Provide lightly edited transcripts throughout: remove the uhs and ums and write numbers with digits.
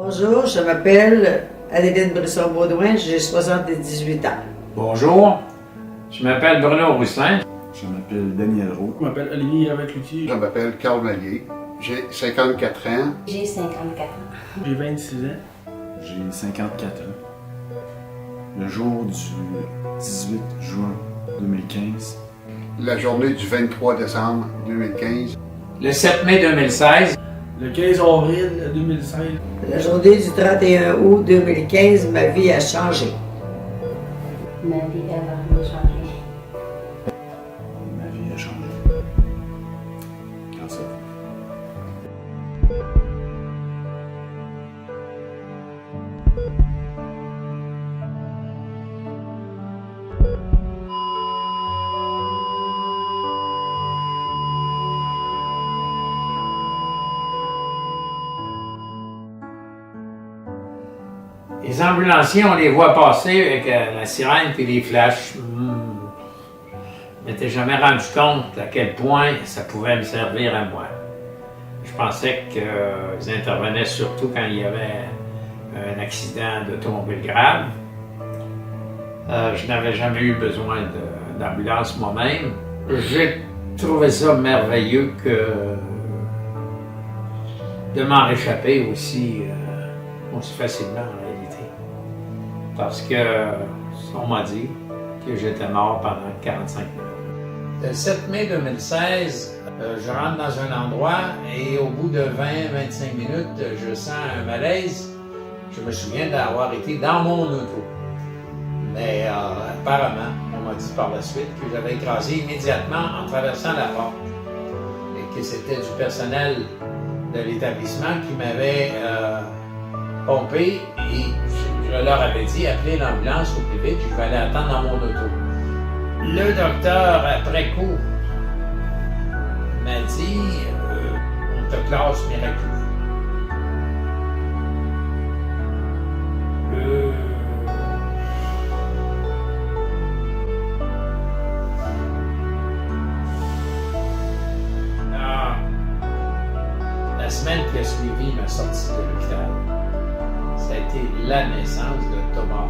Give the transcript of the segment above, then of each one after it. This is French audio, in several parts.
Bonjour, je m'appelle Adeline Brisson-Baudouin, j'ai 78 ans. Bonjour, je m'appelle Bruno Rousselin. Je m'appelle Daniel Roux. Je m'appelle Olivier Avec-Loutier. Je m'appelle Carl Mallier. J'ai 54 ans. J'ai 54 ans. J'ai 26 ans. J'ai 54 ans. Le jour du 18 juin 2015. La journée du 23 décembre 2015. Le 7 mai 2016. Le 15 avril 2016. La journée du 31 août 2015, ma vie a changé. Ma vie a vraiment changé. Ma vie a changé. Grâce à vous. Les ambulanciers, on les voit passer avec la sirène puis les flashs. Je m'étais jamais rendu compte à quel point ça pouvait me servir à moi. Je pensais qu'ils intervenaient surtout quand il y avait un accident d'automobile grave. Je n'avais jamais eu besoin d'ambulance moi-même. J'ai trouvé ça merveilleux de m'en réchapper aussi facilement en réalité. Parce que on m'a dit que j'étais mort pendant 45 minutes. Le 7 mai 2016, je rentre dans un endroit et au bout de 20-25 minutes, je sens un malaise. Je me souviens d'avoir été dans mon auto. Mais apparemment, on m'a dit par la suite que j'avais écrasé immédiatement en traversant la porte et que c'était du personnel de l'établissement qui m'avait pompé et je leur avais dit appelez l'ambulance au plus vite, je vais aller attendre dans mon auto. Le docteur, après coup, m'a dit on te classe miraculeux. La semaine qui a suivi ma sortie de l'hôpital, ça a été la naissance de Thomas,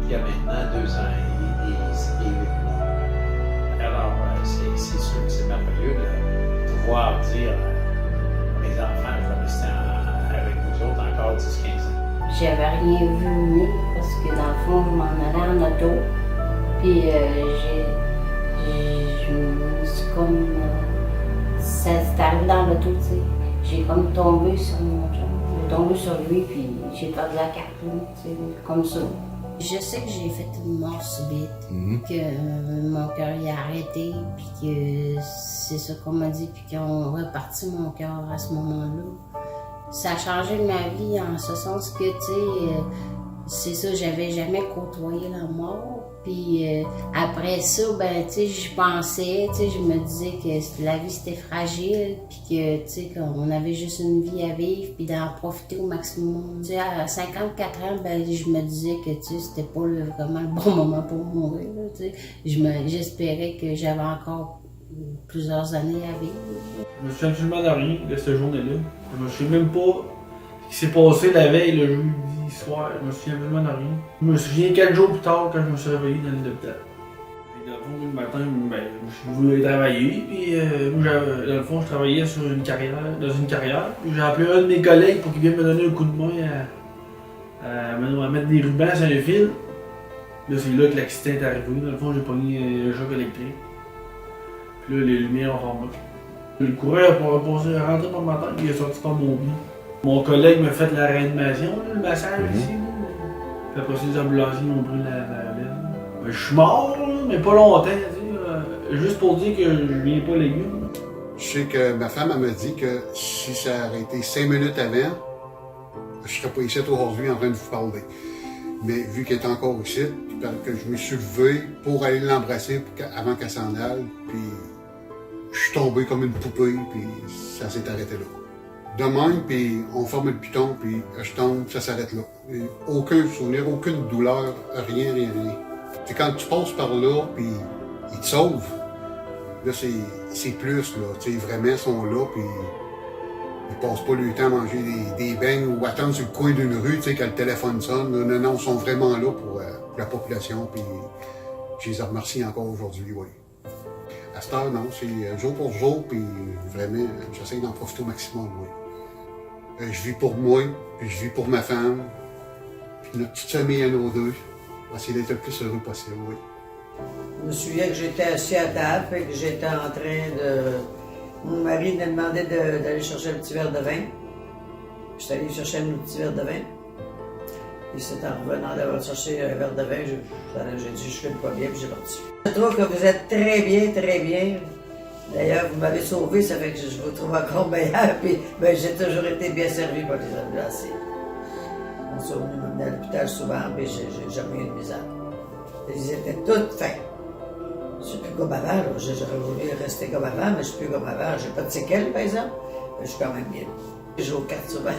qui a maintenant 2 ans et 8 mois. Alors, c'est sûr que c'est merveilleux de pouvoir dire à mes enfants, je vais rester avec vous autres encore 10-15 ans. J'avais rien vu venir parce que dans le fond, je m'en allais en auto. Puis je me suis comme. Ça s'est arrivé dans l'auto, tu sais. J'ai comme tombé sur mon chum. J'ai tombé sur lui, puis j'ai perdu la carte, tu sais, comme ça. Je sais que j'ai fait une mort subite, que mon cœur y a arrêté, puis que c'est ça qu'on m'a dit, puis qu'on repartit mon cœur à ce moment-là. Ça a changé ma vie en ce sens que, tu sais, c'est ça, j'avais jamais côtoyé la mort. Puis après ça, ben, tu sais, je pensais, tu sais, je me disais que la vie c'était fragile, puis que, tu sais, qu'on avait juste une vie à vivre, puis d'en profiter au maximum. Tu sais, à 54 ans, ben, je me disais que, tu sais, c'était pas vraiment le bon moment pour mourir, là, tu sais. J'espérais que j'avais encore plusieurs années à vivre. Je me souviens absolument de rien de cette journée-là. Je me souviens même pas ce qui s'est passé la veille, le jeudi soir. Je me souviens absolument de rien. Je me souviens 4 jours plus tard quand je me suis réveillé dans l'hôpital. Dans le fond, le matin, ben, je voulais travailler, puis moi, dans le fond, je travaillais dans une carrière. Puis j'ai appelé un de mes collègues pour qu'il vienne me donner un coup de main à mettre des rubans sur un fil. Là, c'est là que l'accident est arrivé. Dans le fond, j'ai pogné un choc électrique. Puis là, les lumières ont fermé. Le coureur pour rentrer par le matin, il est sorti par mon lit. Mon collègue m'a fait la réanimation, le massage ici. Puis après ça, les ambulanciers m'ont pris la laine. Je suis mort, là, mais pas longtemps. Juste pour dire que je viens pas légumes. Je sais que ma femme elle m'a dit que si ça aurait été 5 minutes avant, je serais pas ici aujourd'hui en train de vous parler. Mais vu qu'elle est encore ici, que je me suis levé pour aller l'embrasser avant qu'elle s'en aille, puis je suis tombé comme une poupée, puis ça s'est arrêté là. De même, puis on forme le piton, puis je tombe, ça s'arrête là. Et aucun souvenir, aucune douleur, rien. C'est quand tu passes par là, puis ils te sauvent, là c'est plus, là, tu sais, vraiment, ils sont là, puis Ils passent pas le temps à manger des beignes ou attendre sur le coin d'une rue, tu sais, quand le téléphone sonne. Non, non, ils sont vraiment là pour la population, puis je les remercie encore aujourd'hui, oui. À cette heure, non, c'est jour pour jour, puis vraiment, j'essaie d'en profiter au maximum, oui. Je vis pour moi, puis je vis pour ma femme, puis notre petite famille à nous deux. Essayer d'être le plus heureux possible, oui. Je me souviens que j'étais assis à table et que j'étais en train de... Mon mari me demandait d'aller chercher un petit verre de vin. J'étais allé chercher un petit verre de vin. Et c'est en revenant d'avoir cherché un verre de vin, j'ai dit je fais pas bien, puis j'ai parti. Je trouve que vous êtes très bien, très bien. D'ailleurs, vous m'avez sauvé, ça fait que je vous trouve encore meilleur. Puis ben, j'ai toujours été bien servi par les ambulanciers. On s'est venus m'amener à l'hôpital souvent, mais j'ai jamais eu de misère. Ils étaient tous fins. Je suis plus comme avant, là. J'aurais voulu rester comme avant, mais je suis plus comme avant. J'ai pas de séquelles, par exemple, mais je suis quand même bien. Je joue aux cartes souvent.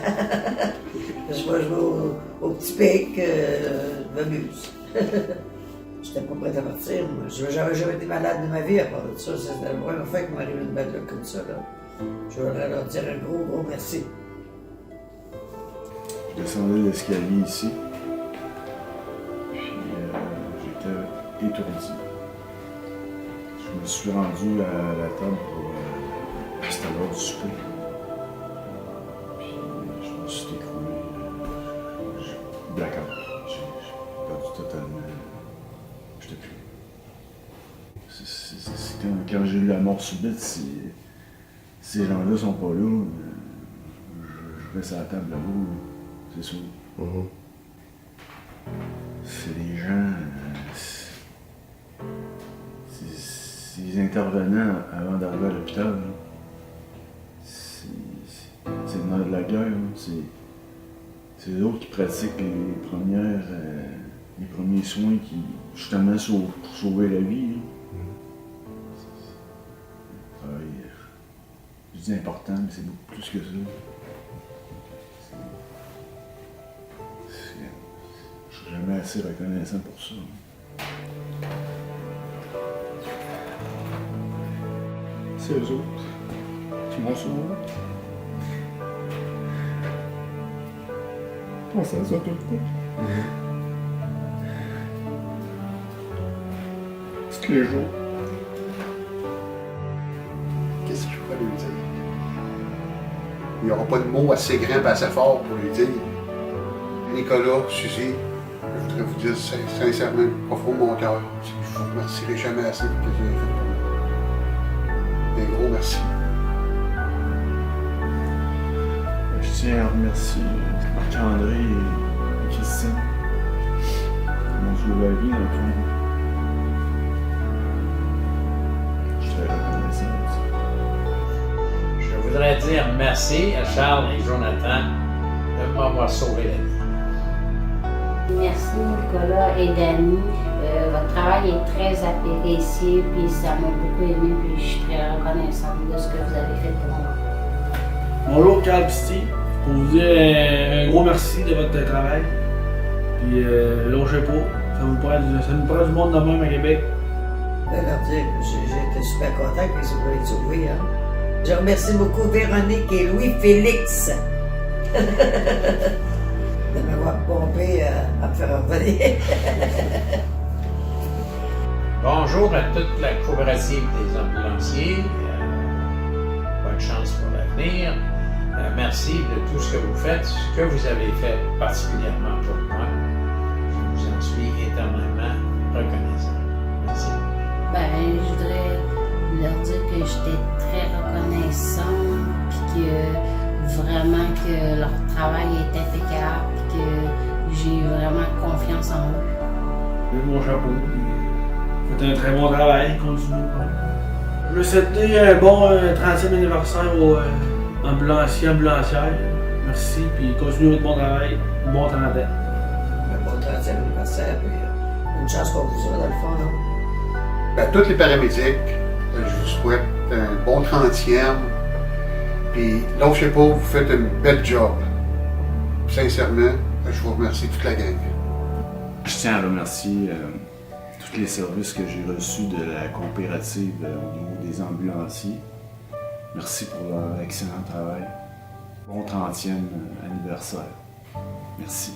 Je vais jouer au petit pic, je m'amuse. J'étais pas prête à partir, moi. J'avais jamais été malade de ma vie à part de ça. C'était la première fois qu'il m'arrive une belle comme ça, là. Je voudrais leur dire un gros merci. Je descendais l'escalier ici, puis j'étais étourdi. Je me suis rendu à la table pour c'était l'heure du souper. Puis je me suis écroulé. Blackout. J'ai perdu totalement. J'étais plus. C'est quand j'ai eu la mort subite, ces gens-là sont pas là. Je reste à la table là-haut. C'est sûr. C'est des gens. C'est des intervenants avant d'arriver à l'hôpital. C'est le nerf de la guerre. C'est eux autres qui pratiquent les premiers soins qui, justement, pour sauver la vie. Je dis important, mais c'est beaucoup plus que ça. Je suis jamais assez reconnaissant pour ça. C'est eux autres qui m'ont sauvé. Je pense à ça tout le temps. Tous les jours. Qu'est-ce que je pourrais lui dire? Il n'y aura pas de mots assez grands et assez forts pour lui dire. Nicolas, Suzy, je voudrais vous dire sincèrement, au profond de mon cœur, je ne vous remercierai jamais assez pour ce que vous avez fait pour moi. Un gros merci. Je tiens à remercier Marc-André et Christine qui m'ont sauvé la vie dans le fond. Je suis très reconnaissant. Je voudrais dire merci à Charles et Jonathan de m'avoir sauvé la vie. Merci Nicolas et Dani. Votre travail est très apprécié, puis ça m'a beaucoup aimé, puis je suis très reconnaissante de ce que vous avez fait pour moi. Bonjour Carl Pisti, pour vous dire un gros merci de votre travail. Puis lâchez pas, ça nous prend du monde de même à Québec. Je vais leur dire que j'ai été super content qu'ils aient été sauvés. Hein. Je remercie beaucoup Véronique et Louis-Félix de m'avoir pompé à me faire revenir. Bonjour à toute la coopérative des ambulanciers. Bonne chance pour l'avenir. Merci de tout ce que vous faites, ce que vous avez fait particulièrement pour moi. Je vous en suis éternellement reconnaissant. Merci. Je voudrais leur dire que j'étais très reconnaissante, puis que vraiment que leur travail est impeccable, puis que j'ai vraiment confiance en eux. J'ai mon chapeau. Vous faites un très bon travail, continuez. Je veux souhaiter un bon 30e anniversaire aux ambulancières. Merci, puis continuez votre bon travail. Bon 30 ans. Un bon 30e anniversaire, puis une chance qu'on vous soit dans le fond, non? À tous les paramédics, je vous souhaite un bon 30e. Puis, lâchez pas, vous faites un bel job. Sincèrement, je vous remercie toute la gang. Je tiens à remercier tous les services que j'ai reçus de la coopérative au niveau des ambulanciers. Merci pour leur excellent travail. Bon 30e anniversaire. Merci.